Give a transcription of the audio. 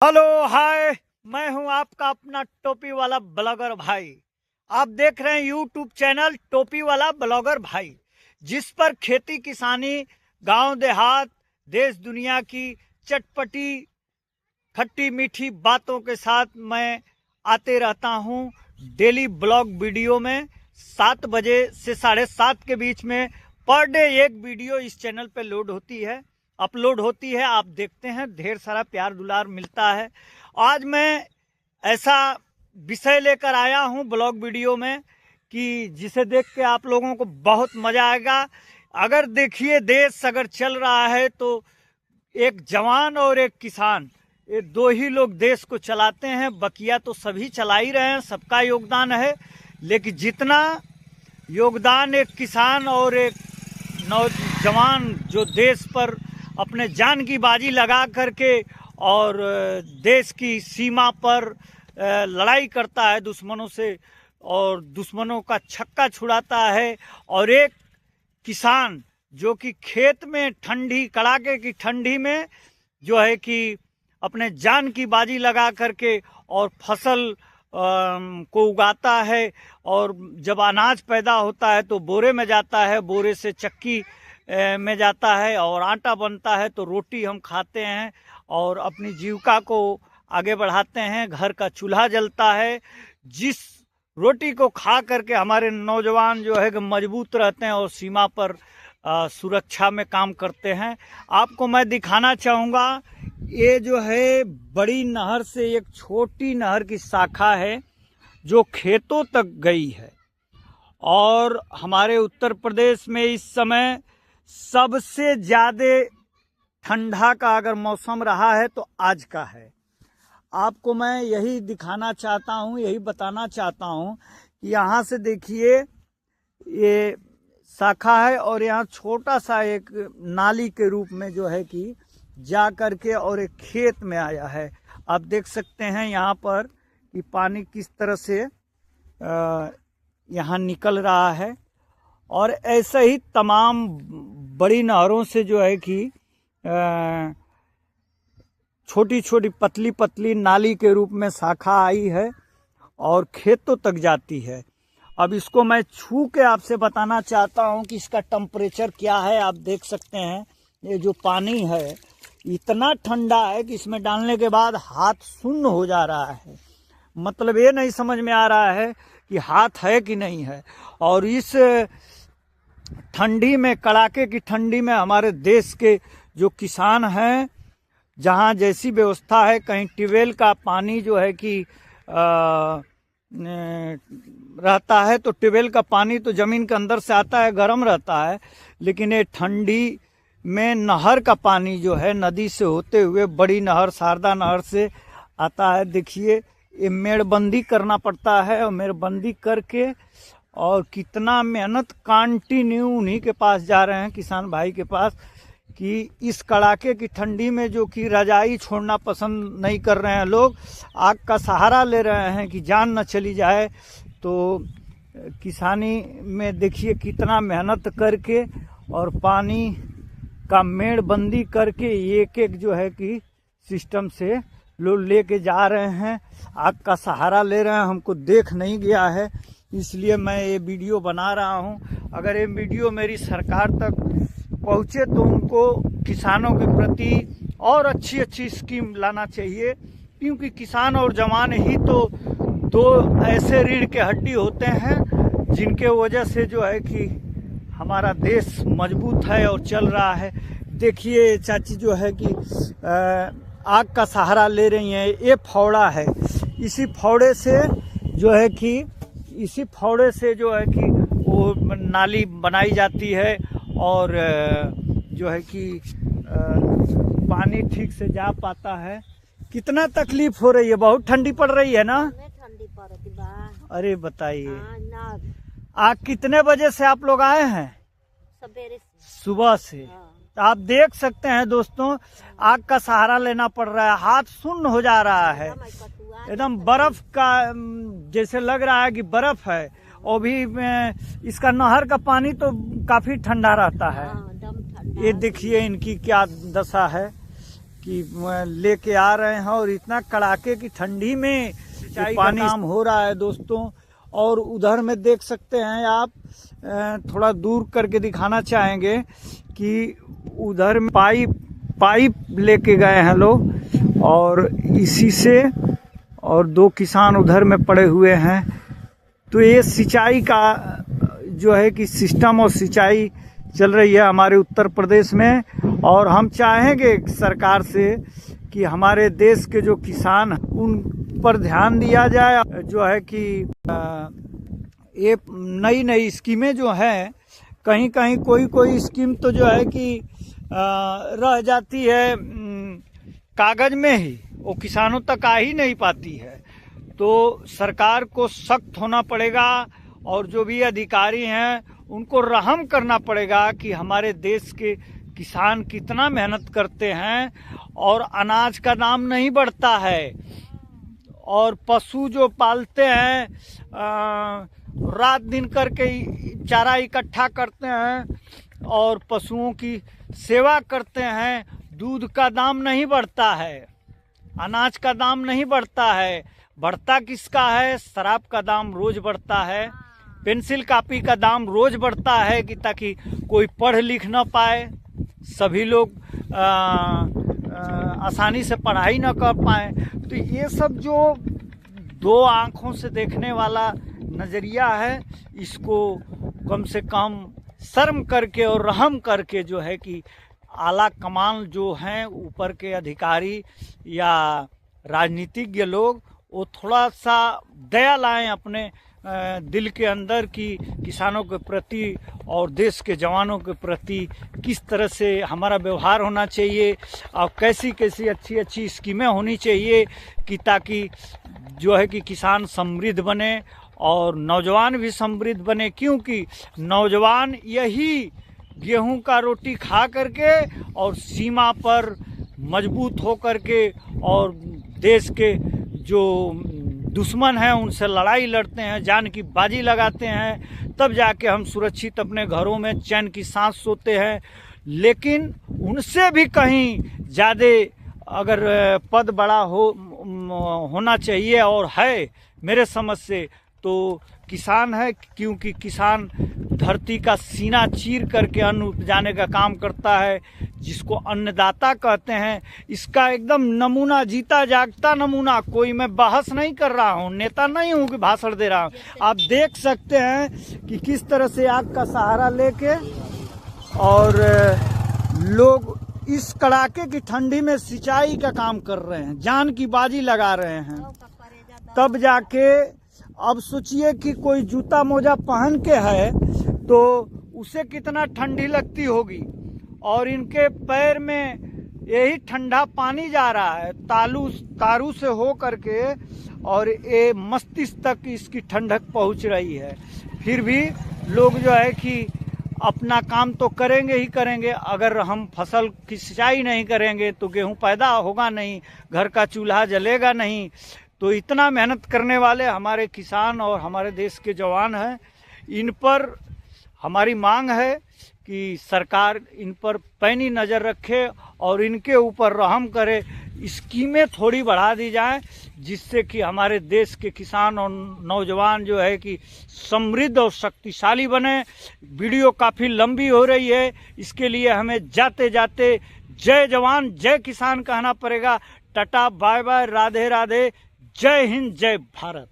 Hello hi, मैं हूं आपका अपना टोपी वाला ब्लॉगर भाई। आप देख रहे हैं यूट्यूब चैनल टोपी वाला ब्लॉगर भाई, जिस पर खेती किसानी, गांव देहात, देश दुनिया की चटपटी खट्टी मीठी बातों के साथ मैं आते रहता हूं। डेली ब्लॉग वीडियो में 7 बजे से 7:30 के बीच में पर डे एक वीडियो इस चैनल पे अपलोड होती है। आप देखते हैं, ढेर सारा प्यार दुलार मिलता है। आज मैं ऐसा विषय लेकर आया हूं ब्लॉग वीडियो में कि जिसे देख के आप लोगों को बहुत मजा आएगा। अगर देखिए, देश अगर चल रहा है तो एक जवान और एक किसान, ये दो ही लोग देश को चलाते हैं। बकिया तो सभी चला ही रहे हैं, सबका योगदान है, लेकिन जितना योगदान एक किसान और एक नौजवान जो देश पर अपने जान की बाजी लगा करके और देश की सीमा पर लड़ाई करता है दुश्मनों से और दुश्मनों का छक्का छुड़ाता है, और एक किसान जो कि खेत में कड़ाके की ठंडी में जो है कि अपने जान की बाजी लगा करके और फसल को उगाता है, और जब अनाज पैदा होता है तो बोरे में जाता है, बोरे से चक्की में जाता है और आटा बनता है तो रोटी हम खाते हैं और अपनी जीविका को आगे बढ़ाते हैं। घर का चूल्हा जलता है, जिस रोटी को खा करके हमारे नौजवान जो है मजबूत रहते हैं और सीमा पर सुरक्षा में काम करते हैं। आपको मैं दिखाना चाहूँगा, ये जो है बड़ी नहर से एक छोटी नहर की शाखा है जो खेतों तक गई है। और हमारे उत्तर प्रदेश में इस समय सबसे ज़्यादा ठंडा का अगर मौसम रहा है तो आज का है। आपको मैं यही दिखाना चाहता हूँ, यही बताना चाहता हूँ कि यहाँ से देखिए, ये शाखा है और यहाँ छोटा सा एक नाली के रूप में जो है कि जा करके और एक खेत में आया है। आप देख सकते हैं यहाँ पर कि पानी किस तरह से यहाँ निकल रहा है। और ऐसे ही तमाम बड़ी नहरों से जो है कि छोटी छोटी पतली पतली नाली के रूप में शाखा आई है और खेतों तक जाती है। अब इसको मैं छू के आपसे बताना चाहता हूं कि इसका टेम्परेचर क्या है। आप देख सकते हैं, ये जो पानी है इतना ठंडा है कि इसमें डालने के बाद हाथ सुन्न हो जा रहा है। मतलब ये नहीं समझ में आ रहा है कि हाथ है कि नहीं है। और इस ठंडी में, कड़ाके की ठंडी में हमारे देश के जो किसान हैं, जहाँ जैसी व्यवस्था है, कहीं ट्यूबवेल का पानी जो है कि रहता है तो ट्यूबवेल का पानी तो ज़मीन के अंदर से आता है, गर्म रहता है, लेकिन ये ठंडी में नहर का पानी जो है नदी से होते हुए बड़ी नहर शारदा नहर से आता है। देखिए, ये मेड़बंदी करना पड़ता है और मेड़बंदी करके और कितना मेहनत कंटिन्यू उन्हीं के पास जा रहे हैं, किसान भाई के पास, कि इस कड़ाके की ठंडी में जो कि रजाई छोड़ना पसंद नहीं कर रहे हैं लोग, आग का सहारा ले रहे हैं कि जान न चली जाए। तो किसानी में देखिए कितना मेहनत करके और पानी का मेड़बंदी करके एक एक जो है कि सिस्टम से लोग लेके जा रहे हैं, आग का सहारा ले रहे हैं। हमको देख नहीं गया है, इसलिए मैं ये वीडियो बना रहा हूँ। अगर ये वीडियो मेरी सरकार तक पहुँचे तो उनको किसानों के प्रति और अच्छी अच्छी स्कीम लाना चाहिए, क्योंकि किसान और जवान ही तो दो ऐसे रीढ़ के हड्डी होते हैं जिनके वजह से जो है कि हमारा देश मजबूत है और चल रहा है। देखिए, चाची जो है कि आग का सहारा ले रही हैं। ये फावड़ा है, इसी फावड़े से जो है कि वो नाली बनाई जाती है और जो है कि पानी ठीक से जा पाता है। कितना तकलीफ हो रही है, बहुत ठंडी पड़ रही है ना? ठंडी पड़ रही बा। अरे बताइए, आज कितने बजे से आप लोग आए हैं? सवेरे से, सुबह से। तो आप देख सकते हैं दोस्तों, आग का सहारा लेना पड़ रहा है, हाथ सुन्न हो जा रहा है, एकदम बर्फ का जैसे लग रहा है कि बर्फ है। और भी इसका नहर का पानी तो काफी ठंडा रहता है। ये देखिए इनकी क्या दशा है कि लेके आ रहे हैं और इतना कड़ाके की ठंडी में सिंचाई का काम हो रहा है दोस्तों। और उधर में देख सकते हैं आप, थोड़ा दूर करके दिखाना चाहेंगे कि उधर में पाइप लेके गए हैं लोग और इसी से, और 2 किसान उधर में पड़े हुए हैं। तो ये सिंचाई का जो है कि सिस्टम और सिंचाई चल रही है हमारे उत्तर प्रदेश में। और हम चाहेंगे सरकार से कि हमारे देश के जो किसान उन पर ध्यान दिया जाए, जो है कि ये नई नई स्कीमें जो हैं, कहीं कहीं कोई स्कीम तो जो है कि रह जाती है कागज में ही, वो किसानों तक आ ही नहीं पाती है। तो सरकार को सख्त होना पड़ेगा और जो भी अधिकारी हैं उनको रहम करना पड़ेगा कि हमारे देश के किसान कितना मेहनत करते हैं और अनाज का दाम नहीं बढ़ता है। और पशु जो पालते हैं, रात दिन करके चारा इकट्ठा करते हैं और पशुओं की सेवा करते हैं, दूध का दाम नहीं बढ़ता है, अनाज का दाम नहीं बढ़ता है। बढ़ता किसका है? शराब का दाम रोज बढ़ता है, पेंसिल कापी का दाम रोज बढ़ता है कि ताकि कोई पढ़ लिख ना पाए, सभी लोग आसानी से पढ़ाई ना कर पाए। तो ये सब जो 2 आँखों से देखने वाला नज़रिया है, इसको कम से कम शर्म करके और रहम करके जो है कि आला कमान जो हैं ऊपर के अधिकारी या राजनीतिज्ञ लोग, वो थोड़ा सा दया लाएं अपने दिल के अंदर कि किसानों के प्रति और देश के जवानों के प्रति किस तरह से हमारा व्यवहार होना चाहिए और कैसी कैसी अच्छी स्कीमें होनी चाहिए कि ताकि जो है कि किसान समृद्ध बने और नौजवान भी समृद्ध बने। क्योंकि नौजवान यही गेहूं का रोटी खा करके और सीमा पर मजबूत हो करके और देश के जो दुश्मन हैं उनसे लड़ाई लड़ते हैं, जान की बाजी लगाते हैं, तब जाके हम सुरक्षित अपने घरों में चैन की सांस सोते हैं। लेकिन उनसे भी कहीं ज़्यादा अगर पद बड़ा होना चाहिए और है मेरे समझ से तो किसान है। क्योंकि किसान धरती का सीना चीर करके अन्न उपजाने का काम करता है, जिसको अन्नदाता कहते हैं। इसका एकदम नमूना, जीता जागता नमूना। कोई मैं बहस नहीं कर रहा हूँ, नेता नहीं हूँ कि भाषण दे रहा हूँ। आप देख सकते हैं कि किस तरह से आग का सहारा लेके और लोग इस कड़ाके की ठंडी में सिंचाई का काम कर रहे हैं, जान की बाजी लगा रहे हैं। तब जाके अब सोचिए कि कोई जूता मोजा पहन के है तो उसे कितना ठंडी लगती होगी, और इनके पैर में यही ठंडा पानी जा रहा है तारू से हो करके, और ये मस्तिष्क तक इसकी ठंडक पहुंच रही है। फिर भी लोग जो है कि अपना काम तो करेंगे ही करेंगे। अगर हम फसल की सिंचाई नहीं करेंगे तो गेहूं पैदा होगा नहीं, घर का चूल्हा जलेगा नहीं। तो इतना मेहनत करने वाले हमारे किसान और हमारे देश के जवान हैं, इन पर हमारी मांग है कि सरकार इन पर पैनी नज़र रखे और इनके ऊपर रहम करे। स्कीमें थोड़ी बढ़ा दी जाएं जिससे कि हमारे देश के किसान और नौजवान जो है कि समृद्ध और शक्तिशाली बने। वीडियो काफ़ी लंबी हो रही है, इसके लिए हमें जाते जाते जय जवान जय किसान कहना पड़ेगा। Tata bye bye, Radhe Radhe, जय हिंद जय भारत।